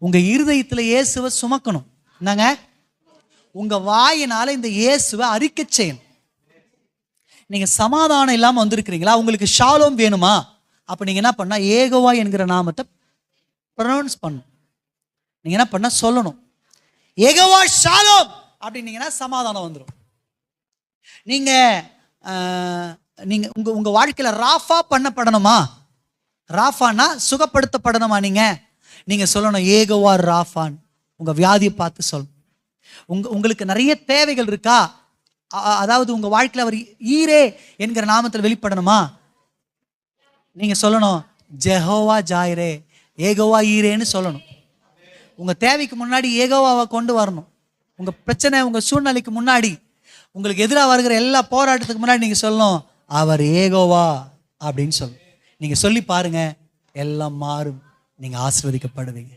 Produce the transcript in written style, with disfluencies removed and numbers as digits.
உங்க இருதயத்துல இயேசுவை சுமக்கணும். என்னங்க? உங்க வாயினால இந்த இயேசுவை அறிக்கை செய்யணும். நீங்க சமாதானம் இல்லாம வந்திருக்கிறீங்களா? உங்களுக்கு ஷாலோம் வேணுமா? அப்ப நீங்க என்ன பண்ணா, யெகோவா என்கிற நாமத்தை ப்ரொனவுன்ஸ் பண்ணணும். நீங்க என்ன பண்ண சொல்லணும், யெகோவா ஷாலோம் அப்படின்னீங்கன்னா சமாதானம் வந்துடும். நீங்க நீங்க உங்க உங்க வாழ்க்கையில ராஃபா பண்ணப்படணுமா? ராஃபானா சுகப்படுத்தப்படணுமா? நீங்க சொல்லணும் யெகோவா ராஃபான். உங்க வியாதியை பார்த்து சொல்லணும். உங்களுக்கு நிறைய தேவைகள் இருக்கா? அதாவது உங்க வாழ்க்கையில் அவர் ஈரே என்கிற நாமத்தில் வெளிப்படணுமா? நீங்க சொல்லணும் ஜெகோவா ஜாயிரே, யெகோவா ஈரேன்னு சொல்லணும். உங்க தேவைக்கு முன்னாடி யெகோவாவை கொண்டு வரணும். உங்க பிரச்சனை, உங்க சூழ்நிலைக்கு முன்னாடி, உங்களுக்கு எதிராக வருகிற எல்லா போராட்டத்துக்கு முன்னாடி நீங்க சொல்லணும் அவர் யெகோவா அப்படின்னு சொல்லணும். நீங்க சொல்லி பாருங்க, எல்லாம் மாறும். நீங்க ஆசீர்வதிக்கப்படுவீங்க.